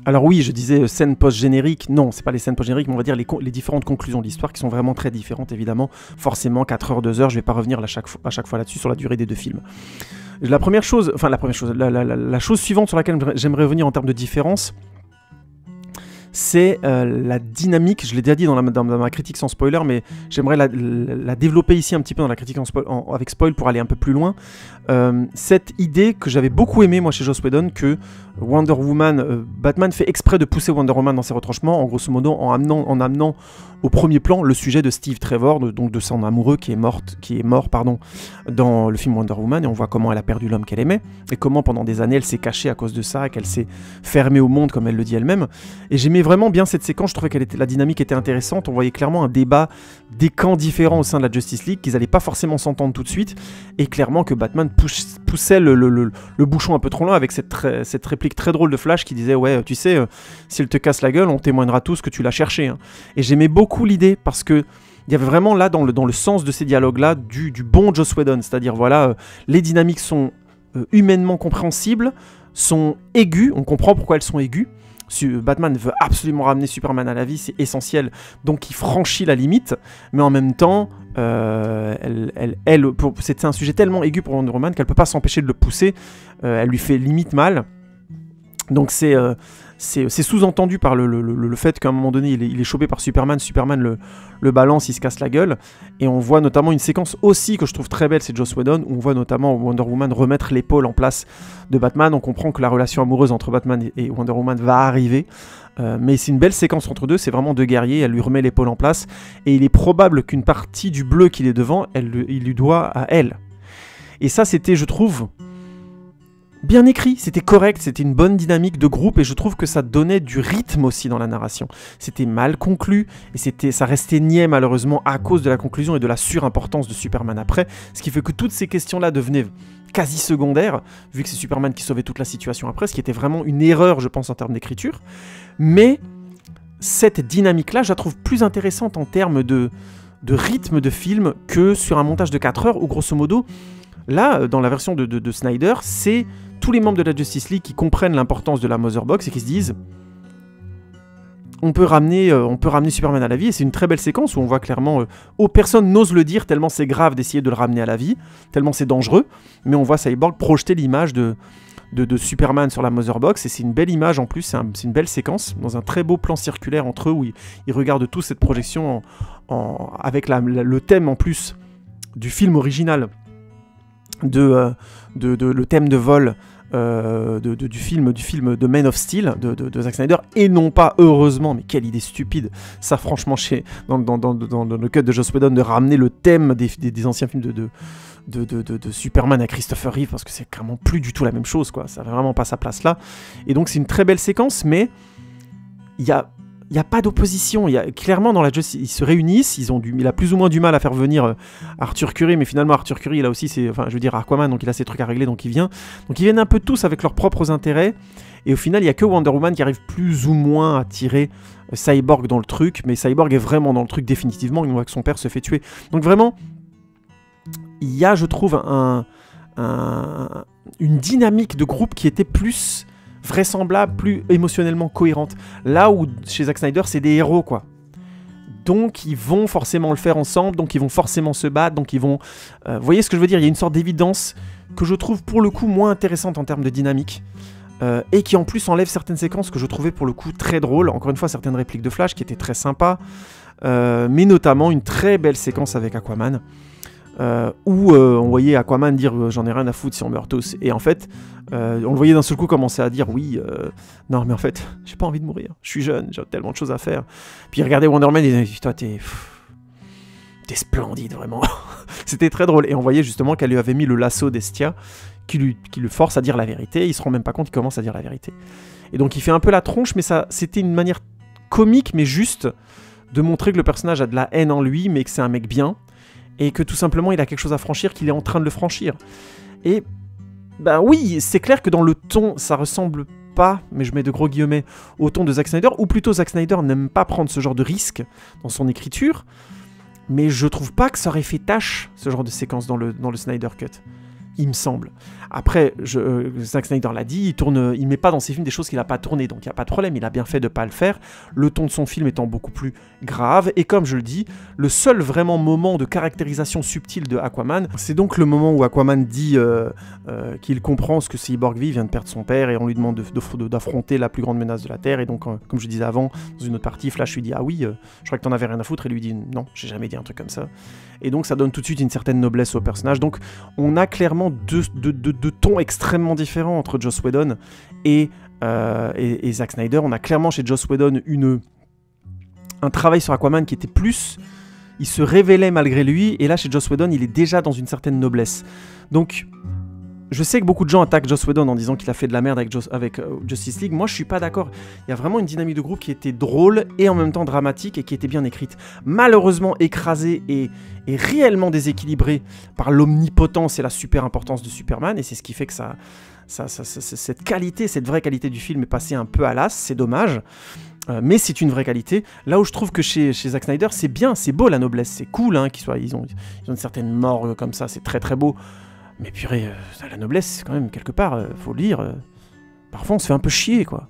Alors oui, je disais scène post-générique. Non, c'est pas les scènes post-génériques, mais on va dire les différentes conclusions de l'histoire qui sont vraiment très différentes, évidemment. Forcément, 4 heures, 2 heures, je vais pas revenir à chaque fois là-dessus sur la durée des deux films. La chose suivante sur laquelle j'aimerais revenir en termes de différence, c'est la dynamique. Je l'ai déjà dit dans ma critique sans spoiler, mais j'aimerais la développer ici un petit peu dans la critique avec spoil pour aller un peu plus loin. Cette idée que j'avais beaucoup aimée moi chez Joss Whedon, que Wonder Woman, Batman fait exprès de pousser Wonder Woman dans ses retranchements, en grosso modo en amenant au premier plan le sujet de Steve Trevor, donc de son amoureux qui est mort dans le film Wonder Woman, et on voit comment elle a perdu l'homme qu'elle aimait, et comment pendant des années elle s'est cachée à cause de ça, qu'elle s'est fermée au monde comme elle le dit elle-même. Et j'aimais vraiment bien cette séquence, je trouvais que la dynamique était intéressante, on voyait clairement un débat des camps différents au sein de la Justice League, qu'ils n'allaient pas forcément s'entendre tout de suite, et clairement que Batman poussait le bouchon un peu trop loin avec cette réplique très drôle de Flash qui disait « Ouais, tu sais, si elle te casse la gueule, on témoignera tous que tu l'as cherché. Hein. » Et j'aimais beaucoup l'idée parce que il y avait vraiment là, dans le sens de ces dialogues-là, du bon Joss Whedon. C'est-à-dire, voilà, les dynamiques sont humainement compréhensibles, sont aiguës, on comprend pourquoi elles sont aiguës. Batman veut absolument ramener Superman à la vie, c'est essentiel, donc il franchit la limite, mais en même temps, c'est un sujet tellement aigu pour Wonder Woman qu'elle ne peut pas s'empêcher de le pousser, elle lui fait limite mal. Donc c'est sous-entendu par le fait qu'à un moment donné, il est chopé par Superman, le balance, il se casse la gueule, et on voit notamment une séquence aussi que je trouve très belle, c'est Joss Whedon, où on voit notamment Wonder Woman remettre l'épaule en place de Batman, on comprend que la relation amoureuse entre Batman et Wonder Woman va arriver, mais c'est une belle séquence entre deux, c'est vraiment deux guerriers, elle lui remet l'épaule en place, et il est probable qu'une partie du bleu qu'il est devant, il lui doit à elle. Et ça, c'était, je trouve, bien écrit, c'était correct, c'était une bonne dynamique de groupe et je trouve que ça donnait du rythme aussi dans la narration. C'était mal conclu et ça restait niais malheureusement à cause de la conclusion et de la surimportance de Superman après, ce qui fait que toutes ces questions-là devenaient quasi secondaires, vu que c'est Superman qui sauvait toute la situation après, ce qui était vraiment une erreur je pense en termes d'écriture. Mais cette dynamique-là, je la trouve plus intéressante en termes de rythme de film que sur un montage de 4 heures où grosso modo, là, dans la version de Snyder, c'est tous les membres de la Justice League qui comprennent l'importance de la Mother Box et qui se disent on peut ramener Superman à la vie, et c'est une très belle séquence où on voit clairement personne n'ose le dire tellement c'est grave d'essayer de le ramener à la vie, tellement c'est dangereux, mais on voit Cyborg projeter l'image de Superman sur la Mother Box, et c'est une belle image en plus, c'est une belle séquence, dans un très beau plan circulaire entre eux où ils regardent tous cette projection avec le thème en plus du film original, le thème de vol du film de Man of Steel de Zack Snyder, et non pas, heureusement, mais quelle idée stupide, ça franchement, dans le cut de Joss Whedon, de ramener le thème des anciens films de Superman à Christopher Reeve, parce que c'est clairement plus du tout la même chose, quoi. Ça n'a vraiment pas sa place là, et donc c'est une très belle séquence, mais il y a pas d'opposition, clairement dans la Justice, ils se réunissent, il a plus ou moins du mal à faire venir Arthur Curry, mais finalement Arthur Curry, il a aussi Aquaman, donc il a ses trucs à régler, donc ils viennent un peu tous avec leurs propres intérêts, et au final il n'y a que Wonder Woman qui arrive plus ou moins à tirer Cyborg dans le truc, mais Cyborg est vraiment dans le truc définitivement, il voit que son père se fait tuer, donc vraiment, il y a, je trouve, une dynamique de groupe qui était plus vraisemblable, plus émotionnellement cohérente. Là où, chez Zack Snyder, c'est des héros, quoi. Donc, ils vont forcément le faire ensemble, donc ils vont forcément se battre, donc ils vont... vous voyez ce que je veux dire ? Il y a une sorte d'évidence que je trouve, pour le coup, moins intéressante en termes de dynamique, et qui, en plus, enlève certaines séquences que je trouvais, pour le coup, très drôles. Encore une fois, certaines répliques de Flash qui étaient très sympas, mais notamment une très belle séquence avec Aquaman, où on voyait Aquaman dire j'en ai rien à foutre si on meurt tous, et en fait on le voyait d'un seul coup commencer à dire oui, non mais en fait j'ai pas envie de mourir, je suis jeune, j'ai tellement de choses à faire, puis il regardait Wonder Man et il disait toi t'es splendide vraiment. C'était très drôle, et on voyait justement qu'elle lui avait mis le lasso d'Estia qui le force à dire la vérité, il se rend même pas compte qu'il commence à dire la vérité, et donc il fait un peu la tronche, mais ça c'était une manière comique mais juste de montrer que le personnage a de la haine en lui, mais que c'est un mec bien, et que tout simplement il a quelque chose à franchir, qu'il est en train de le franchir. Et ben oui, c'est clair que dans le ton, ça ressemble pas, mais je mets de gros guillemets, au ton de Zack Snyder, ou plutôt Zack Snyder n'aime pas prendre ce genre de risque dans son écriture, mais je trouve pas que ça aurait fait tâche, ce genre de séquence dans le Snyder Cut. il me semble. Après, Zack Snyder l'a dit, il met pas dans ses films des choses qu'il n'a pas tournées, donc il n'y a pas de problème, il a bien fait de ne pas le faire, le ton de son film étant beaucoup plus grave, et comme je le dis, le seul vraiment moment de caractérisation subtile de Aquaman, c'est donc le moment où Aquaman dit qu'il comprend ce que Cyborg vit, il vient de perdre son père, et on lui demande d'affronter la plus grande menace de la Terre, et donc, comme je disais avant, dans une autre partie, Flash lui dit « Ah oui, je crois que t'en avais rien à foutre », et lui dit « Non, j'ai jamais dit un truc comme ça ». Et donc ça donne tout de suite une certaine noblesse au personnage, donc on a clairement deux tons extrêmement différents entre Joss Whedon et Zack Snyder. On a clairement chez Joss Whedon un travail sur Aquaman qui était plus... Il se révélait malgré lui, et là chez Joss Whedon, il est déjà dans une certaine noblesse. Donc, je sais que beaucoup de gens attaquent Joss Whedon en disant qu'il a fait de la merde avec Justice League. Moi, je suis pas d'accord. Il y a vraiment une dynamique de groupe qui était drôle et en même temps dramatique et qui était bien écrite. Malheureusement écrasée et réellement déséquilibrée par l'omnipotence et la super importance de Superman, et c'est ce qui fait que cette qualité, cette vraie qualité du film est passée un peu à l'as. C'est dommage. Mais c'est une vraie qualité. Là où je trouve que chez Zack Snyder, c'est bien, c'est beau la noblesse, c'est cool, hein, ils ont une certaine morgue comme ça, c'est très très beau. Mais purée, la noblesse, quand même, quelque part, faut le dire, parfois on se fait un peu chier, quoi.